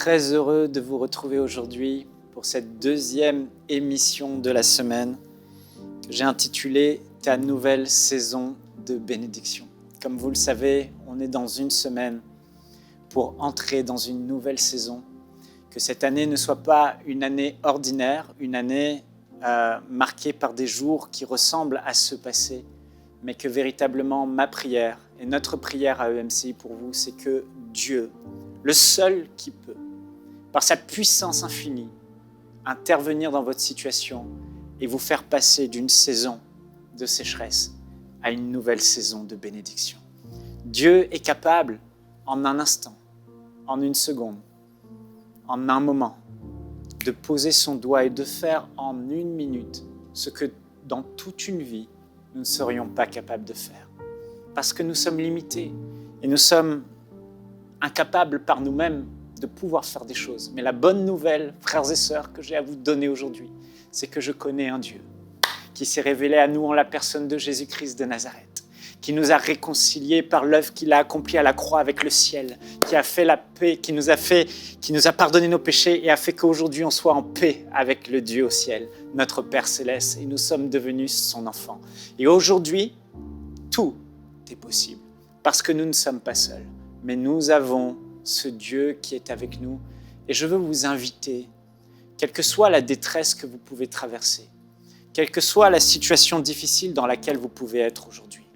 très heureux de vous retrouver aujourd'hui pour cette deuxième émission de la semaine que j'ai intitulée « Ta nouvelle saison de bénédiction ». Comme vous le savez, on est dans une semaine pour entrer dans une nouvelle saison. Que cette année ne soit pas une année ordinaire, une année marquée par des jours qui ressemblent à ce passé, mais que véritablement ma prière et notre prière à EMCI pour vous, c'est que Dieu, le seul qui peut, par sa puissance infinie, intervenir dans votre situation et vous faire passer d'une saison de sécheresse à une nouvelle saison de bénédiction. Dieu est capable, en un instant, en une seconde, en un moment, de poser son doigt et de faire en une minute ce que dans toute une vie, nous ne serions pas capables de faire. Parce que nous sommes limités et nous sommes incapables par nous-mêmes de pouvoir faire des choses. Mais la bonne nouvelle, frères et sœurs, que j'ai à vous donner aujourd'hui, c'est que je connais un Dieu qui s'est révélé à nous en la personne de Jésus-Christ de Nazareth, qui nous a réconciliés par l'œuvre qu'il a accomplie à la croix avec le ciel, qui a fait la paix, qui nous a pardonné nos péchés et a fait qu'aujourd'hui on soit en paix avec le Dieu au ciel, notre Père céleste, et nous sommes devenus son enfant. Et aujourd'hui, tout est possible, parce que nous ne sommes pas seuls, mais nous avons ce Dieu qui est avec nous. Et je veux vous inviter, quelle que soit la détresse que vous pouvez traverser, quelle que soit la situation difficile dans laquelle vous pouvez être aujourd'hui.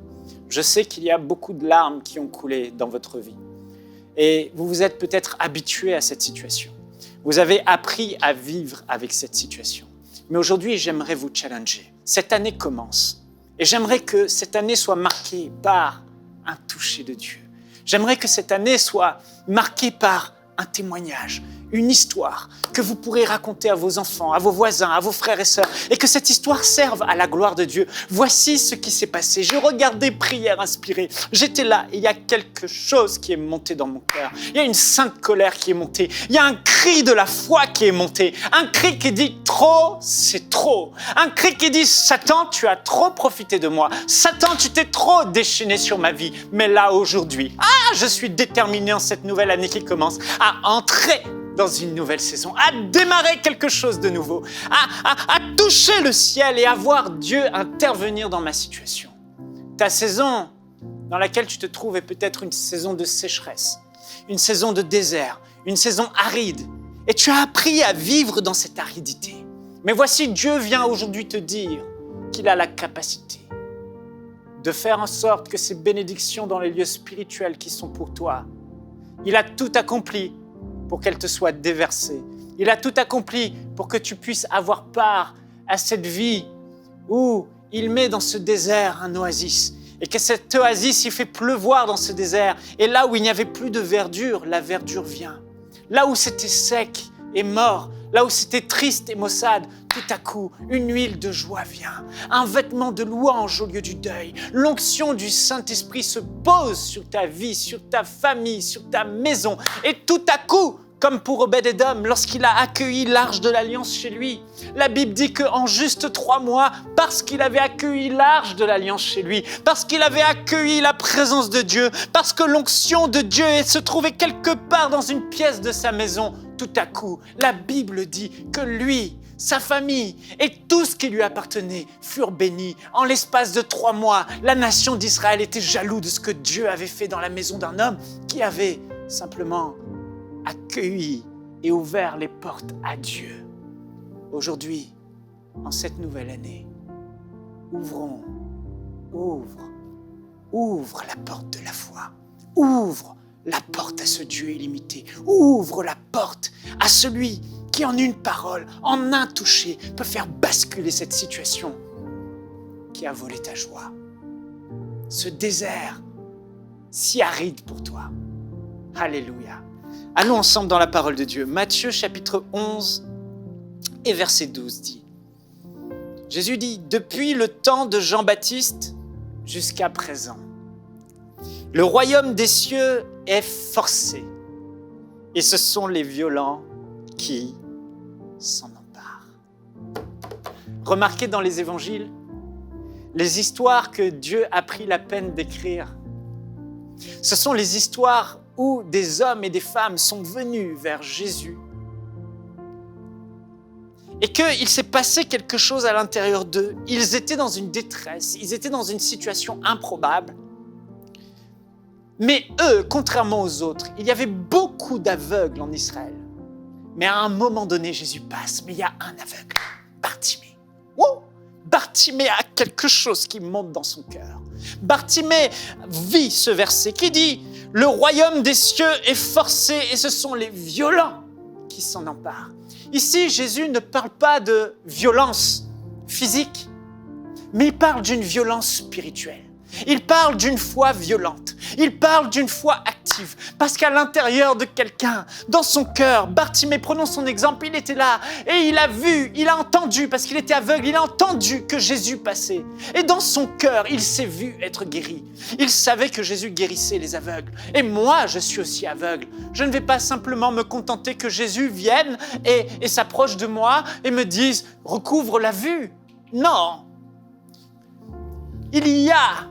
Je sais qu'il y a beaucoup de larmes qui ont coulé dans votre vie. Et vous vous êtes peut-être habitué à cette situation. Vous avez appris à vivre avec cette situation. Mais aujourd'hui, j'aimerais vous challenger. Cette année commence. Et j'aimerais que cette année soit marquée par un toucher de Dieu. J'aimerais que cette année soit marquée par un témoignage, une histoire que vous pourrez raconter à vos enfants, à vos voisins, à vos frères et sœurs, et que cette histoire serve à la gloire de Dieu. Voici ce qui s'est passé. Je regardais Prière inspirée. J'étais là et il y a quelque chose qui est monté dans mon cœur. Il y a une sainte colère qui est montée. Il y a un cri de la foi qui est monté. Un cri qui dit « trop, c'est trop ». Un cri qui dit « Satan, tu as trop profité de moi. Satan, tu t'es trop déchaîné sur ma vie. Mais là, aujourd'hui, je suis déterminé en cette nouvelle année qui commence à entrer dans une nouvelle saison, à démarrer quelque chose de nouveau, à toucher le ciel et à voir Dieu intervenir dans ma situation. Ta saison dans laquelle tu te trouves est peut-être une saison de sécheresse, une saison de désert, une saison aride. Et tu as appris à vivre dans cette aridité. Mais voici, Dieu vient aujourd'hui te dire qu'il a la capacité de faire en sorte que ces bénédictions dans les lieux spirituels qui sont pour toi, il a tout accompli pour qu'elle te soit déversée. Il a tout accompli pour que tu puisses avoir part à cette vie où il met dans ce désert un oasis et que cette oasis, il fait pleuvoir dans ce désert. Et là où il n'y avait plus de verdure, la verdure vient. Là où c'était sec et mort, là où c'était triste et maussade, tout à coup, une huile de joie vient. Un vêtement de louange au lieu du deuil. L'onction du Saint-Esprit se pose sur ta vie, sur ta famille, sur ta maison. Et tout à coup, comme pour Obed-Édom, lorsqu'il a accueilli l'arche de l'Alliance chez lui, la Bible dit qu'en juste 3 mois, parce qu'il avait accueilli l'arche de l'Alliance chez lui, parce qu'il avait accueilli la présence de Dieu, parce que l'onction de Dieu se trouvait quelque part dans une pièce de sa maison, tout à coup, la Bible dit que lui, sa famille et tout ce qui lui appartenait furent bénis. En l'espace de 3 mois, la nation d'Israël était jaloux de ce que Dieu avait fait dans la maison d'un homme qui avait simplement accueilli et ouvert les portes à Dieu. Aujourd'hui, en cette nouvelle année, ouvre la porte de la foi. Ouvre la porte à ce Dieu illimité. Ouvre la porte à celui qui, en une parole, en un toucher, peut faire basculer cette situation qui a volé ta joie. Ce désert si aride pour toi. Alléluia. Allons ensemble dans la parole de Dieu. Matthieu chapitre 11 et verset 12 dit. Jésus dit, depuis le temps de Jean-Baptiste jusqu'à présent, le royaume des cieux est forcé et ce sont les violents qui s'en emparent. Remarquez dans les évangiles, les histoires que Dieu a pris la peine d'écrire, ce sont les histoires où des hommes et des femmes sont venus vers Jésus et qu'il s'est passé quelque chose à l'intérieur d'eux. Ils étaient dans une détresse, ils étaient dans une situation improbable. Mais eux, contrairement aux autres, il y avait beaucoup d'aveugles en Israël. Mais à un moment donné, Jésus passe, mais il y a un aveugle, Bartimée. Oh, Bartimée a quelque chose qui monte dans son cœur. Bartimée vit ce verset qui dit « Le royaume des cieux est forcé et ce sont les violents qui s'en emparent. » Ici, Jésus ne parle pas de violence physique, mais il parle d'une violence spirituelle. Il parle d'une foi violente. Il parle d'une foi active. Parce qu'à l'intérieur de quelqu'un, dans son cœur, Bartimée, prenons son exemple, il était là et il a vu, il a entendu, parce qu'il était aveugle, il a entendu que Jésus passait. Et dans son cœur, il s'est vu être guéri. Il savait que Jésus guérissait les aveugles. Et moi, je suis aussi aveugle. Je ne vais pas simplement me contenter que Jésus vienne et s'approche de moi et me dise « recouvre la vue ». Non. Il y a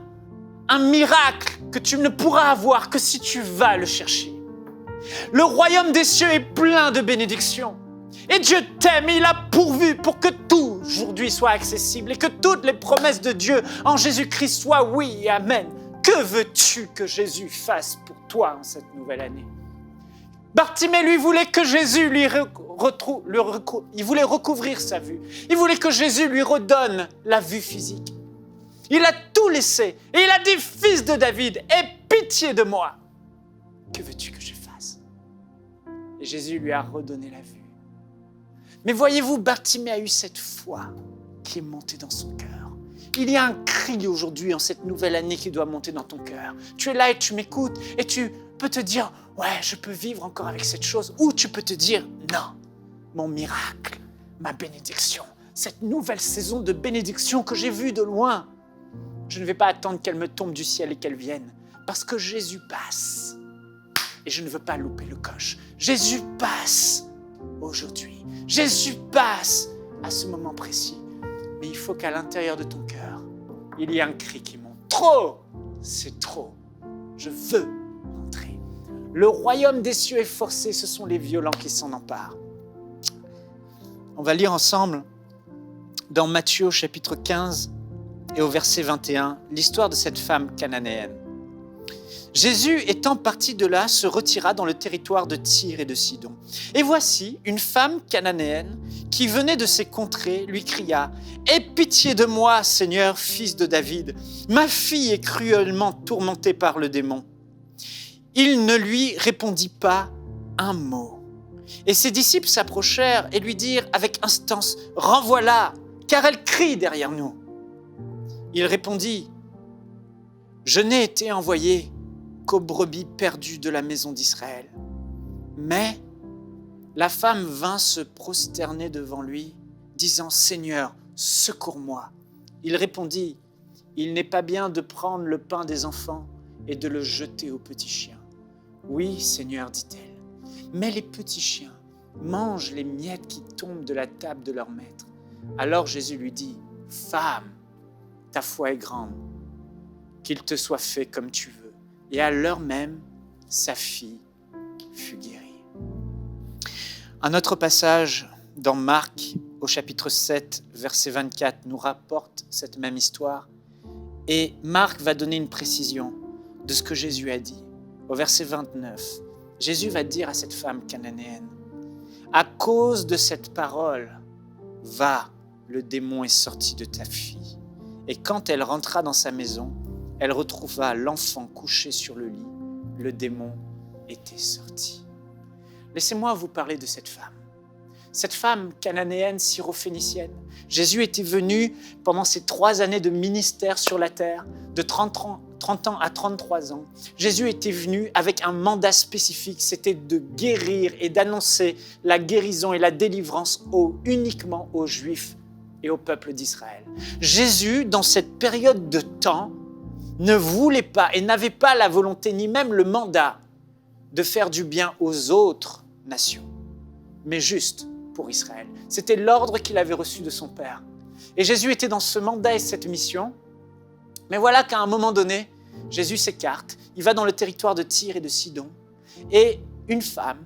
un miracle que tu ne pourras avoir que si tu vas le chercher. Le royaume des cieux est plein de bénédictions. Et Dieu t'aime, il a pourvu pour que tout aujourd'hui soit accessible et que toutes les promesses de Dieu en Jésus-Christ soient oui et amen. Que veux-tu que Jésus fasse pour toi en cette nouvelle année? Bartimée, lui, voulait que Jésus il voulait recouvrir sa vue. Il voulait que Jésus lui redonne la vue physique. Il a tout laissé et il a dit « Fils de David, aie pitié de moi. Que veux-tu que je fasse ?» Et Jésus lui a redonné la vue. Mais voyez-vous, Bartimée a eu cette foi qui est montée dans son cœur. Il y a un cri aujourd'hui en cette nouvelle année qui doit monter dans ton cœur. Tu es là et tu m'écoutes et tu peux te dire « Ouais, je peux vivre encore avec cette chose. » Ou tu peux te dire « Non, mon miracle, ma bénédiction, cette nouvelle saison de bénédiction que j'ai vue de loin, je ne vais pas attendre qu'elle me tombe du ciel et qu'elle vienne, parce que Jésus passe. Et je ne veux pas louper le coche. Jésus passe aujourd'hui. Jésus passe à ce moment précis. Mais il faut qu'à l'intérieur de ton cœur, il y ait un cri qui monte. Trop, c'est trop. Je veux rentrer. Le royaume des cieux est forcé, ce sont les violents qui s'en emparent. On va lire ensemble dans Matthieu au chapitre 15, et au verset 21, l'histoire de cette femme cananéenne. Jésus, étant parti de là, se retira dans le territoire de Tyr et de Sidon. Et voici, une femme cananéenne qui venait de ces contrées lui cria « Aie pitié de moi, Seigneur, fils de David. Ma fille est cruellement tourmentée par le démon. » Il ne lui répondit pas un mot. Et ses disciples s'approchèrent et lui dirent avec instance « Renvoie-la, car elle crie derrière nous. » Il répondit « Je n'ai été envoyé qu'aux brebis perdues de la maison d'Israël. » Mais la femme vint se prosterner devant lui, disant « Seigneur, secours-moi. » Il répondit « Il n'est pas bien de prendre le pain des enfants et de le jeter aux petits chiens. »« Oui, Seigneur, dit-elle, mais les petits chiens mangent les miettes qui tombent de la table de leur maître. » Alors Jésus lui dit « Femme, ta foi est grande, qu'il te soit fait comme tu veux. » Et à l'heure même, sa fille fut guérie. Un autre passage dans Marc, au chapitre 7, verset 24, nous rapporte cette même histoire. Et Marc va donner une précision de ce que Jésus a dit. Au verset 29, Jésus va dire à cette femme cananéenne, « À cause de cette parole, va, le démon est sorti de ta fille. » Et quand elle rentra dans sa maison, elle retrouva l'enfant couché sur le lit. Le démon était sorti. Laissez-moi vous parler de cette femme. Cette femme cananéenne, syrophénicienne. Jésus était venu pendant ces 3 années de ministère sur la terre, de 30 ans à 33 ans. Jésus était venu avec un mandat spécifique, c'était de guérir et d'annoncer la guérison et la délivrance uniquement aux Juifs et au peuple d'Israël. Jésus, dans cette période de temps, ne voulait pas et n'avait pas la volonté ni même le mandat de faire du bien aux autres nations, mais juste pour Israël. C'était l'ordre qu'il avait reçu de son Père. Et Jésus était dans ce mandat et cette mission. Mais voilà qu'à un moment donné, Jésus s'écarte. Il va dans le territoire de Tyr et de Sidon. et une femme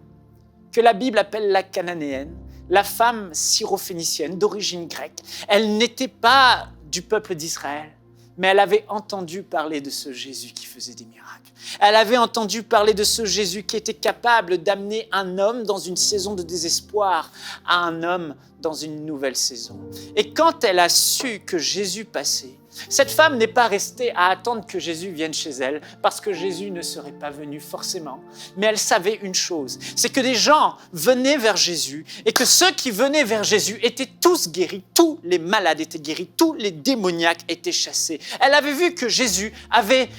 que la Bible appelle la cananéenne, la femme syrophénicienne d'origine grecque. Elle n'était pas du peuple d'Israël, mais elle avait entendu parler de ce Jésus qui faisait des miracles. Elle avait entendu parler de ce Jésus qui était capable d'amener un homme dans une saison de désespoir à un homme dans une nouvelle saison. Et quand elle a su que Jésus passait, cette femme n'est pas restée à attendre que Jésus vienne chez elle, parce que Jésus ne serait pas venu forcément. Mais elle savait une chose, c'est que des gens venaient vers Jésus et que ceux qui venaient vers Jésus étaient tous guéris, tous les malades étaient guéris, tous les démoniaques étaient chassés. Elle avait vu que Jésus avait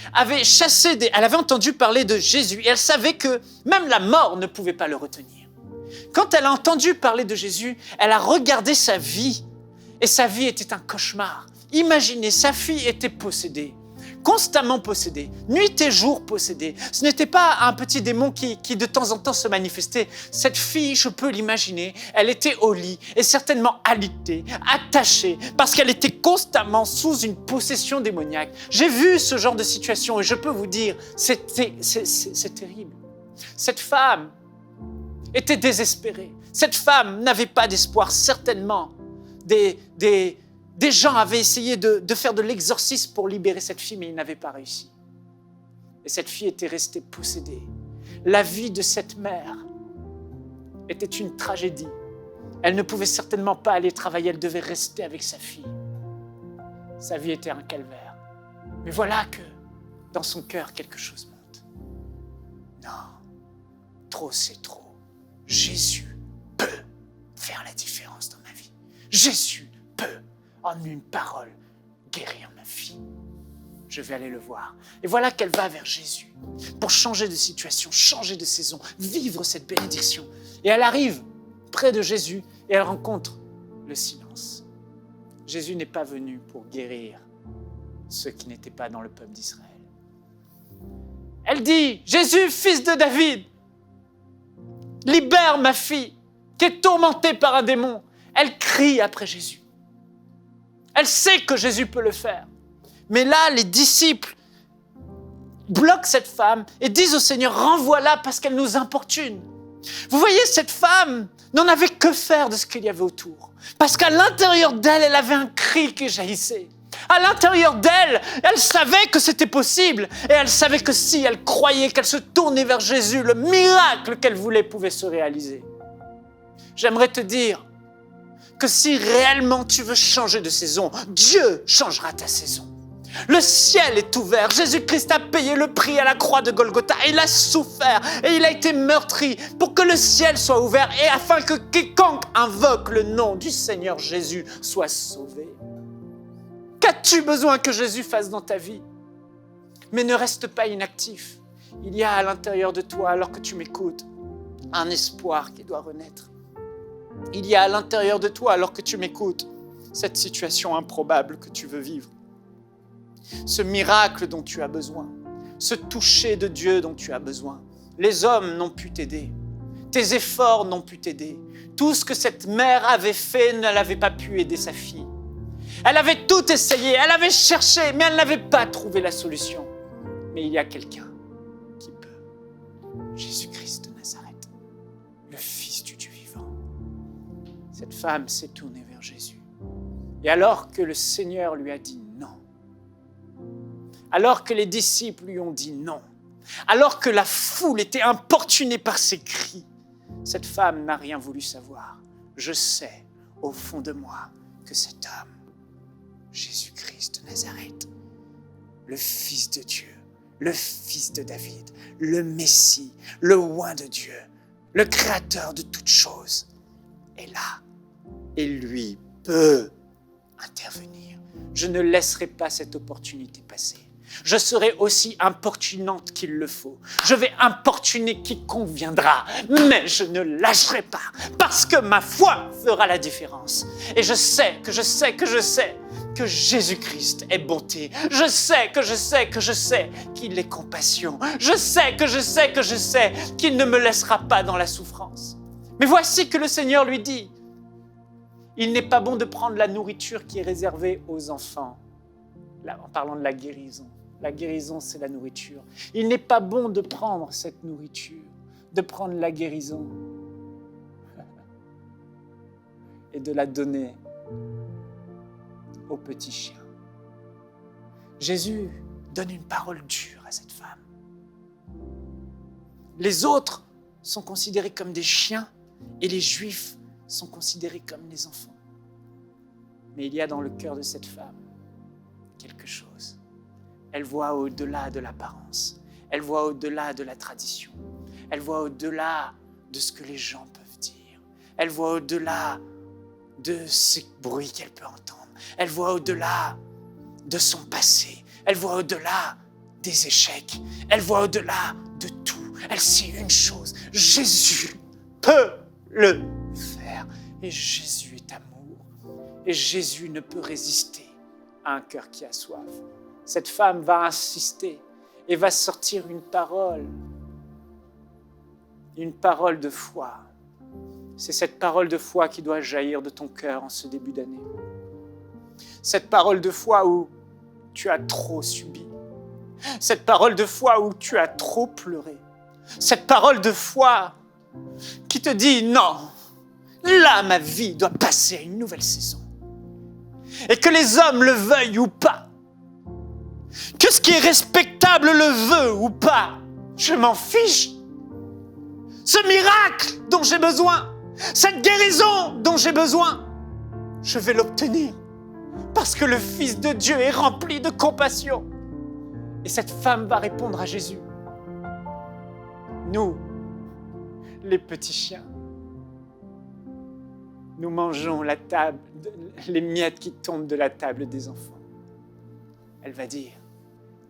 chassé elle avait entendu parler de Jésus et elle savait que même la mort ne pouvait pas le retenir. Quand elle a entendu parler de Jésus, elle a regardé sa vie et sa vie était un cauchemar. Imaginez, sa fille était possédée, constamment possédée, nuit et jour possédée. Ce n'était pas un petit démon qui de temps en temps se manifestait. Cette fille, je peux l'imaginer, elle était au lit et certainement alitée, attachée, parce qu'elle était constamment sous une possession démoniaque. J'ai vu ce genre de situation et je peux vous dire, c'est terrible. Cette femme était désespérée. Cette femme n'avait pas d'espoir, certainement. Des gens avaient essayé de faire de l'exorcisme pour libérer cette fille, mais ils n'avaient pas réussi. Et cette fille était restée possédée. La vie de cette mère était une tragédie. Elle ne pouvait certainement pas aller travailler, elle devait rester avec sa fille. Sa vie était un calvaire. Mais voilà que dans son cœur, quelque chose monte. Non, trop c'est trop. Jésus peut faire la différence dans ma vie. Jésus peut, en une parole, guérir ma fille. Je vais aller le voir. Et voilà qu'elle va vers Jésus pour changer de situation, changer de saison, vivre cette bénédiction. Et elle arrive près de Jésus et elle rencontre le silence. Jésus n'est pas venu pour guérir ceux qui n'étaient pas dans le peuple d'Israël. Elle dit, Jésus, fils de David, libère ma fille qui est tourmentée par un démon. Elle crie après Jésus. Elle sait que Jésus peut le faire. Mais là, les disciples bloquent cette femme et disent au Seigneur, renvoie-la parce qu'elle nous importune. Vous voyez, cette femme n'en avait que faire de ce qu'il y avait autour. Parce qu'à l'intérieur d'elle, elle avait un cri qui jaillissait. À l'intérieur d'elle, elle savait que c'était possible. Et elle savait que si elle croyait, qu'elle se tournait vers Jésus, le miracle qu'elle voulait pouvait se réaliser. J'aimerais te dire que si réellement tu veux changer de saison, Dieu changera ta saison. Le ciel est ouvert. Jésus-Christ a payé le prix à la croix de Golgotha. Il a souffert et il a été meurtri pour que le ciel soit ouvert et afin que quiconque invoque le nom du Seigneur Jésus soit sauvé. Qu'as-tu besoin que Jésus fasse dans ta vie? Mais ne reste pas inactif. Il y a à l'intérieur de toi, alors que tu m'écoutes, un espoir qui doit renaître. Il y a à l'intérieur de toi, alors que tu m'écoutes, cette situation improbable que tu veux vivre. Ce miracle dont tu as besoin, ce toucher de Dieu dont tu as besoin. Les hommes n'ont pu t'aider, tes efforts n'ont pu t'aider. Tout ce que cette mère avait fait ne l'avait pas pu aider sa fille. Elle avait tout essayé, elle avait cherché, mais elle n'avait pas trouvé la solution. Mais il y a quelqu'un qui peut. Jésus-Christ de Nazareth, le Fils du Dieu vivant. Cette femme s'est tournée vers Jésus. Et alors que le Seigneur lui a dit non, alors que les disciples lui ont dit non, alors que la foule était importunée par ses cris, cette femme n'a rien voulu savoir. Je sais au fond de moi que cet homme, Jésus-Christ de Nazareth, le Fils de Dieu, le Fils de David, le Messie, le Oint de Dieu, le Créateur de toutes choses, est là. Et lui peut intervenir. Je ne laisserai pas cette opportunité passer. Je serai aussi importunante qu'il le faut. Je vais importuner quiconque viendra, mais je ne lâcherai pas, parce que ma foi fera la différence. Et je sais que Jésus-Christ est bonté. Je sais qu'il est compassion. Je sais qu'il ne me laissera pas dans la souffrance. Mais voici que le Seigneur lui dit, il n'est pas bon de prendre la nourriture qui est réservée aux enfants. Là, en parlant de la guérison. La guérison, c'est la nourriture. Il n'est pas bon de prendre cette nourriture de prendre la guérison et de la donner au petit chien. Jésus donne une parole dure à cette femme. Les autres sont considérés comme des chiens et les Juifs sont considérés comme les enfants. Mais il y a dans le cœur de cette femme quelque chose. Elle voit au-delà de l'apparence. Elle voit au-delà de la tradition. Elle voit au-delà de ce que les gens peuvent dire. Elle voit au-delà de ces bruits qu'elle peut entendre. Elle voit au-delà de son passé. Elle voit au-delà des échecs. Elle voit au-delà de tout. Elle sait une chose, Jésus peut le faire. Et Jésus est amour. Et Jésus ne peut résister à un cœur qui a soif. Cette femme va insister et va sortir une parole de foi. C'est cette parole de foi qui doit jaillir de ton cœur en ce début d'année. Cette parole de foi où tu as trop subi. Cette parole de foi où tu as trop pleuré. Cette parole de foi qui te dit non, là ma vie doit passer à une nouvelle saison. Et que les hommes le veuillent ou pas, que ce qui est respectable le veut ou pas, je m'en fiche. Ce miracle dont j'ai besoin, cette guérison dont j'ai besoin, je vais l'obtenir parce que le Fils de Dieu est rempli de compassion. Et cette femme va répondre à Jésus. Nous, les petits chiens, nous mangeons les miettes qui tombent de la table des enfants. Elle va dire,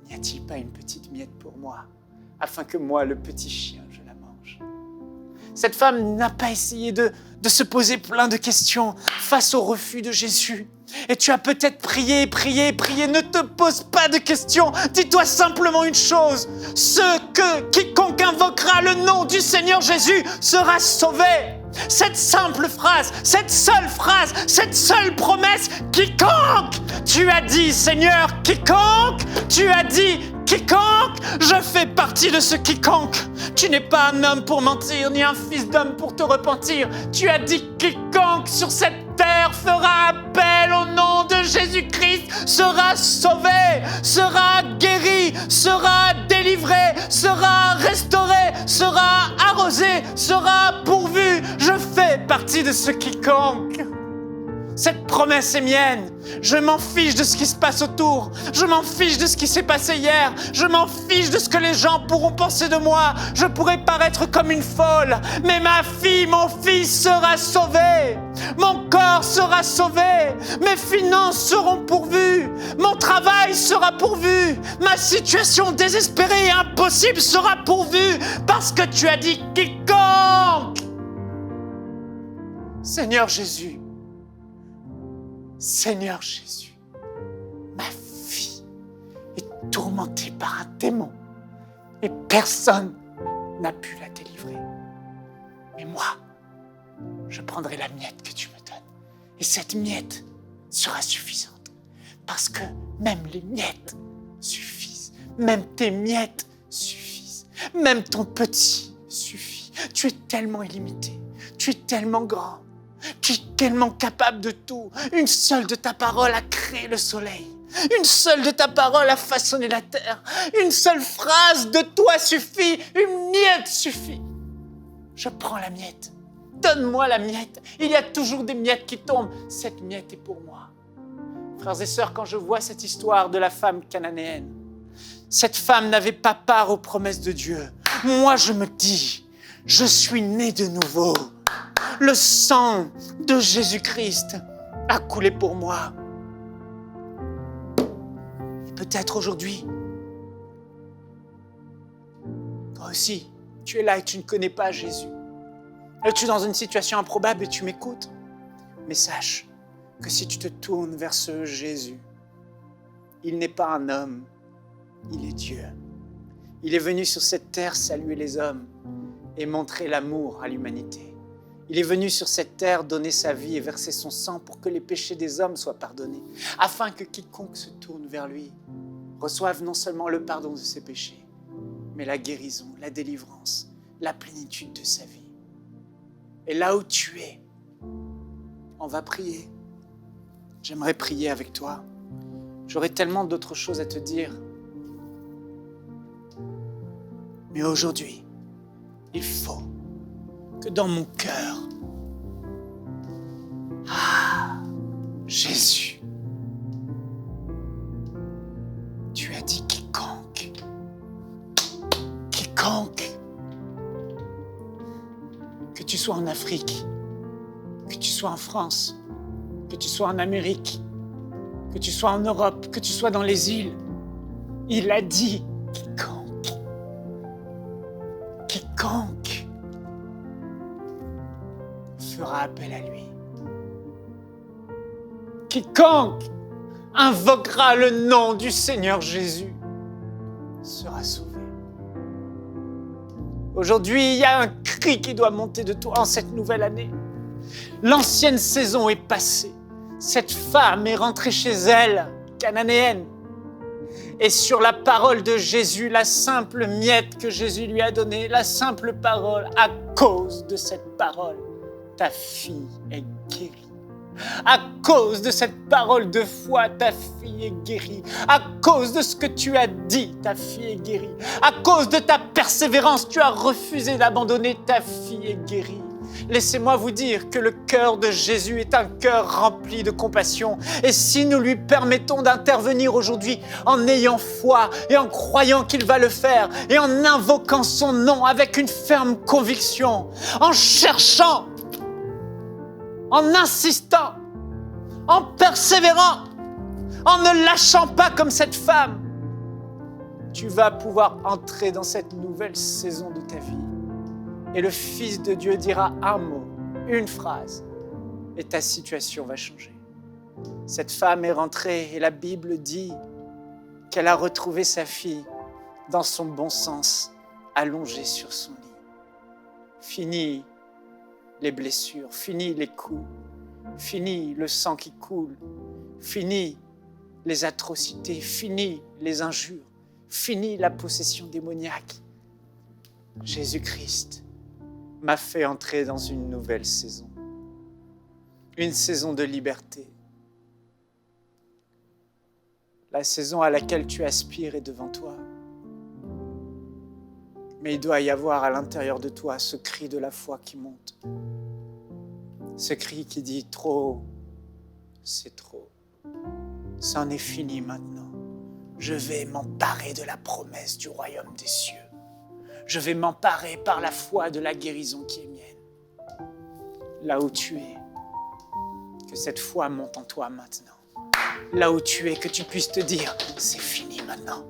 n'y a-t-il pas une petite miette pour moi, afin que moi, le petit chien, je la mange? Cette femme n'a pas essayé de se poser plein de questions face au refus de Jésus. Et tu as peut-être prié, ne te pose pas de questions. Dis-toi simplement une chose, quiconque invoquera le nom du Seigneur Jésus sera sauvé. Cette simple phrase, cette seule promesse, quiconque, tu as dit Seigneur, quiconque, tu as dit quiconque, je fais partie de ce quiconque. Tu n'es pas un homme pour mentir, ni un fils d'homme pour te repentir. Tu as dit quiconque sur cette terre fera appel au nom de Jésus-Christ sera sauvé, sera guéri, sera délivré, sera restauré, sera arrosé, sera pourvu. Je fais partie de ce quiconque. Cette promesse est mienne. Je m'en fiche de ce qui se passe autour. Je m'en fiche de ce qui s'est passé hier. Je m'en fiche de ce que les gens pourront penser de moi. Je pourrais paraître comme une folle, mais ma fille, mon fils sera sauvé. Mon corps sera sauvé. Mes finances seront pourvues. Mon travail sera pourvu. Ma situation désespérée et impossible sera pourvue parce que tu as dit quiconque. Seigneur Jésus, ma fille est tourmentée par un démon et personne n'a pu la délivrer. Mais moi, je prendrai la miette que tu me donnes et cette miette sera suffisante parce que même les miettes suffisent, même tes miettes suffisent, même ton petit suffit. Tu es tellement illimité, tu es tellement grand. Tu es tellement capable de tout. Une seule de ta parole a créé le soleil. Une seule de ta parole a façonné la terre. Une seule phrase de toi suffit. Une miette suffit. Je prends la miette. Donne-moi la miette. Il y a toujours des miettes qui tombent. Cette miette est pour moi. Frères et sœurs, quand je vois cette histoire de la femme cananéenne, cette femme n'avait pas part aux promesses de Dieu. Moi, je me dis, je suis né de nouveau. Le sang de Jésus-Christ a coulé pour moi. Et peut-être aujourd'hui, toi aussi, tu es là et tu ne connais pas Jésus. Et tu es dans une situation improbable et tu m'écoutes. Mais sache que si tu te tournes vers ce Jésus, il n'est pas un homme, il est Dieu. Il est venu sur cette terre saluer les hommes et montrer l'amour à l'humanité. Il est venu sur cette terre donner sa vie et verser son sang pour que les péchés des hommes soient pardonnés, afin que quiconque se tourne vers lui reçoive non seulement le pardon de ses péchés, mais la guérison, la délivrance, la plénitude de sa vie. Et là où tu es, on va prier. J'aimerais prier avec toi. J'aurais tellement d'autres choses à te dire. Mais aujourd'hui, il faut que dans mon cœur, Jésus, tu as dit quiconque, que tu sois en Afrique, que tu sois en France, que tu sois en Amérique, que tu sois en Europe, que tu sois dans les îles, il a dit quiconque fera appel à lui. Quiconque invoquera le nom du Seigneur Jésus sera sauvé. Aujourd'hui, il y a un cri qui doit monter de toi en cette nouvelle année. L'ancienne saison est passée. Cette femme est rentrée chez elle, cananéenne. Et sur la parole de Jésus, la simple miette que Jésus lui a donnée, la simple parole, à cause de cette parole, ta fille est guérie. À cause de cette parole de foi, ta fille est guérie. À cause de ce que tu as dit, ta fille est guérie. À cause de ta persévérance, tu as refusé d'abandonner, ta fille est guérie. Laissez-moi vous dire que le cœur de Jésus est un cœur rempli de compassion. Et si nous lui permettons d'intervenir aujourd'hui en ayant foi et en croyant qu'il va le faire et en invoquant son nom avec une ferme conviction, en cherchant, en insistant, en persévérant, en ne lâchant pas comme cette femme, tu vas pouvoir entrer dans cette nouvelle saison de ta vie. Et le Fils de Dieu dira un mot, une phrase, et ta situation va changer. Cette femme est rentrée et la Bible dit qu'elle a retrouvé sa fille dans son bon sens, allongée sur son lit. Fini les blessures, fini les coups, fini le sang qui coule, fini les atrocités, fini les injures, fini la possession démoniaque. Jésus-Christ m'a fait entrer dans une nouvelle saison, une saison de liberté. La saison à laquelle tu aspires est devant toi. Mais il doit y avoir à l'intérieur de toi ce cri de la foi qui monte. Ce cri qui dit « trop, c'est trop. C'en est fini maintenant. Je vais m'emparer de la promesse du royaume des cieux. Je vais m'emparer par la foi de la guérison qui est mienne. » Là où tu es, que cette foi monte en toi maintenant. Là où tu es, que tu puisses te dire « c'est fini maintenant ».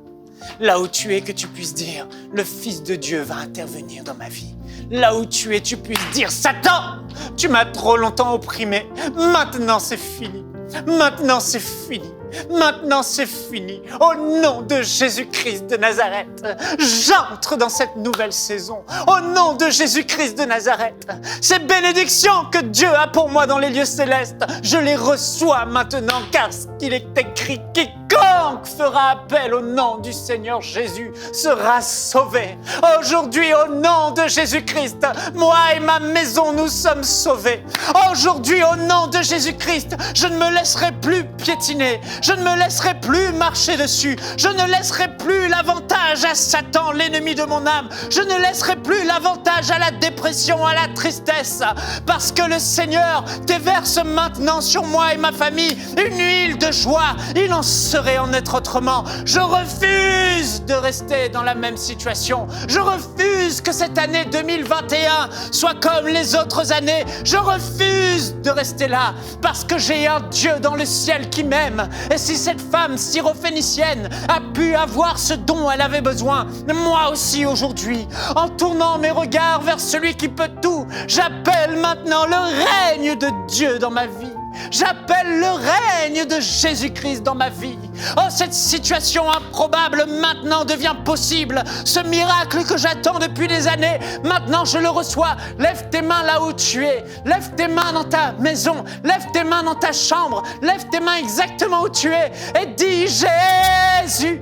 Là où tu es, que tu puisses dire « le Fils de Dieu va intervenir dans ma vie ». Là où tu es, tu puisses dire « Satan, tu m'as trop longtemps opprimé, maintenant c'est fini, maintenant c'est fini. Maintenant, c'est fini. Au nom de Jésus-Christ de Nazareth, j'entre dans cette nouvelle saison. Au nom de Jésus-Christ de Nazareth, ces bénédictions que Dieu a pour moi dans les lieux célestes, je les reçois maintenant, car il est écrit « Quiconque fera appel au nom du Seigneur Jésus sera sauvé. » Aujourd'hui, au nom de Jésus-Christ, moi et ma maison, nous sommes sauvés. Aujourd'hui, au nom de Jésus-Christ, je ne me laisserai plus piétiner. Je ne me laisserai plus marcher dessus. Je ne laisserai plus l'avantage à Satan, l'ennemi de mon âme. Je ne laisserai plus l'avantage à la dépression, à la tristesse. Parce que le Seigneur déverse maintenant sur moi et ma famille une huile de joie. Il en serait en être autrement. Je refuse de rester dans la même situation. Je refuse que cette année 2021 soit comme les autres années. Je refuse de rester là parce que j'ai un Dieu dans le ciel qui m'aime. Et si cette femme syrophénicienne a pu avoir ce dont elle avait besoin, moi aussi aujourd'hui, en tournant mes regards vers celui qui peut tout, j'appelle maintenant le règne de Dieu dans ma vie. J'appelle le règne de Jésus-Christ dans ma vie. Oh, cette situation improbable maintenant devient possible. Ce miracle que j'attends depuis des années, maintenant je le reçois. Lève tes mains là où tu es. Lève tes mains dans ta maison. Lève tes mains dans ta chambre. Lève tes mains exactement où tu es. Et dis Jésus,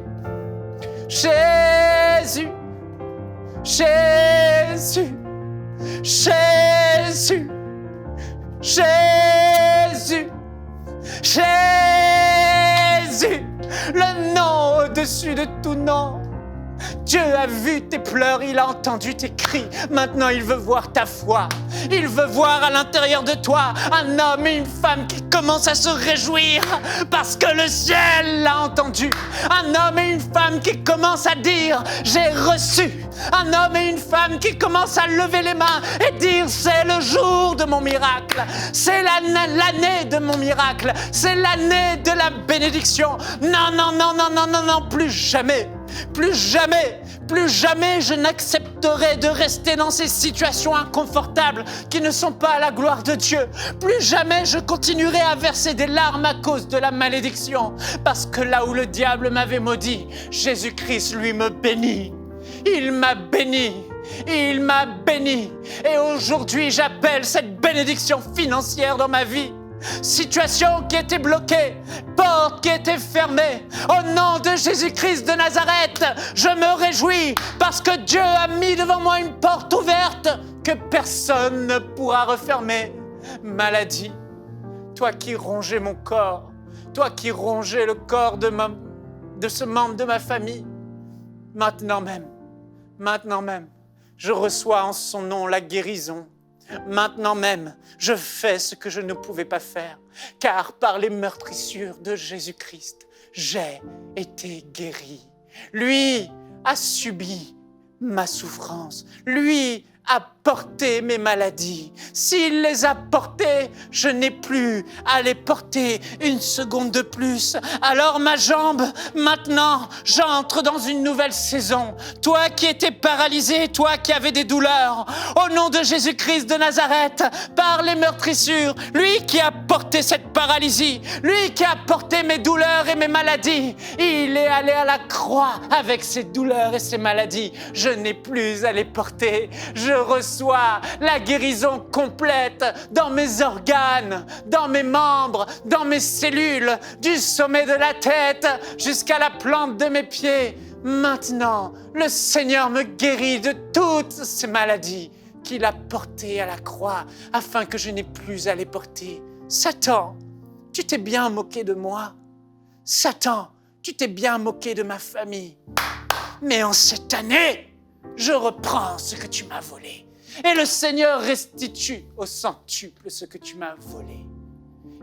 Jésus, Jésus. Jésus, Jésus, Jésus, le nom au-dessus de tout nom. Dieu a vu tes pleurs, il a entendu tes cris. Maintenant, il veut voir ta foi. Il veut voir à l'intérieur de toi un homme et une femme qui commencent à se réjouir parce que le ciel l'a entendu. Un homme et une femme qui commencent à dire « J'ai reçu ». Un homme et une femme qui commencent à lever les mains et dire « C'est le jour de mon miracle. C'est l'année de mon miracle. C'est l'année de la bénédiction. » Non, non, non, non, non, non, non, plus jamais. Plus jamais, plus jamais je n'accepterai de rester dans ces situations inconfortables qui ne sont pas à la gloire de Dieu. Plus jamais je continuerai à verser des larmes à cause de la malédiction. Parce que là où le diable m'avait maudit, Jésus-Christ, lui, me bénit. Il m'a béni. Il m'a béni. Et aujourd'hui, j'appelle cette bénédiction financière dans ma vie. Situation qui était bloquée, porte qui était fermée. Au nom de Jésus-Christ de Nazareth, je me réjouis parce que Dieu a mis devant moi une porte ouverte que personne ne pourra refermer. Maladie, toi qui rongeais mon corps, toi qui rongeais le corps de ce membre de ma famille, maintenant même, je reçois en son nom la guérison. Maintenant même, je fais ce que je ne pouvais pas faire, car par les meurtrissures de Jésus-Christ, j'ai été guéri. Lui a subi ma souffrance. Lui a porté mes maladies. S'il les a portées, je n'ai plus à les porter une seconde de plus. Alors ma jambe, maintenant, j'entre dans une nouvelle saison. Toi qui étais paralysé, toi qui avais des douleurs, au nom de Jésus-Christ de Nazareth, par les meurtrissures, lui qui a porté cette paralysie, lui qui a porté mes douleurs et mes maladies, il est allé à la croix avec ses douleurs et ses maladies. Je n'ai plus à les porter. Je reçois la guérison complète dans mes organes, dans mes membres, dans mes cellules, du sommet de la tête jusqu'à la plante de mes pieds. Maintenant, le Seigneur me guérit de toutes ces maladies qu'il a portées à la croix afin que je n'ai plus à les porter. Satan, tu t'es bien moqué de moi. Satan, tu t'es bien moqué de ma famille. Mais en cette année, je reprends ce que tu m'as volé. Et le Seigneur restitue au centuple ce que tu m'as volé.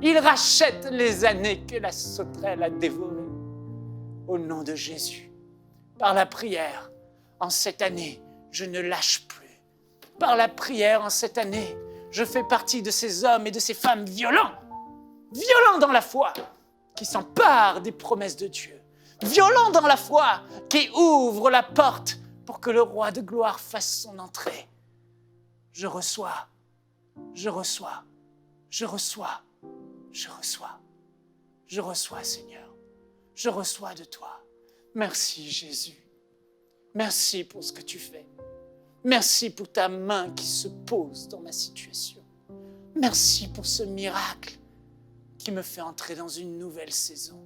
Il rachète les années que la sauterelle a dévorées. Au nom de Jésus, par la prière, en cette année, je ne lâche plus. Par la prière, en cette année, je fais partie de ces hommes et de ces femmes violents dans la foi, qui s'emparent des promesses de Dieu, violents dans la foi, qui ouvrent la porte pour que le roi de gloire fasse son entrée. Je reçois, Seigneur. Je reçois de toi. Merci, Jésus. Merci pour ce que tu fais. Merci pour ta main qui se pose dans ma situation. Merci pour ce miracle qui me fait entrer dans une nouvelle saison,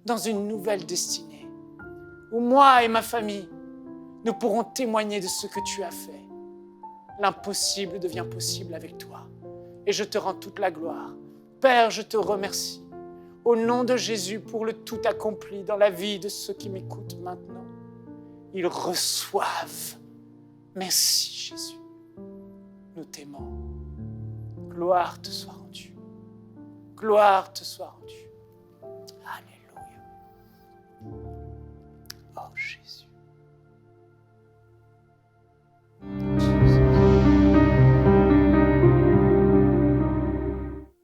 dans une nouvelle destinée, où moi et ma famille, nous pourrons témoigner de ce que tu as fait. L'impossible devient possible avec toi. Et je te rends toute la gloire. Père, je te remercie. Au nom de Jésus, pour le tout accompli dans la vie de ceux qui m'écoutent maintenant. Ils reçoivent. Merci, Jésus. Nous t'aimons. Gloire te soit rendue. Gloire te soit rendue. Alléluia. Oh, Jésus.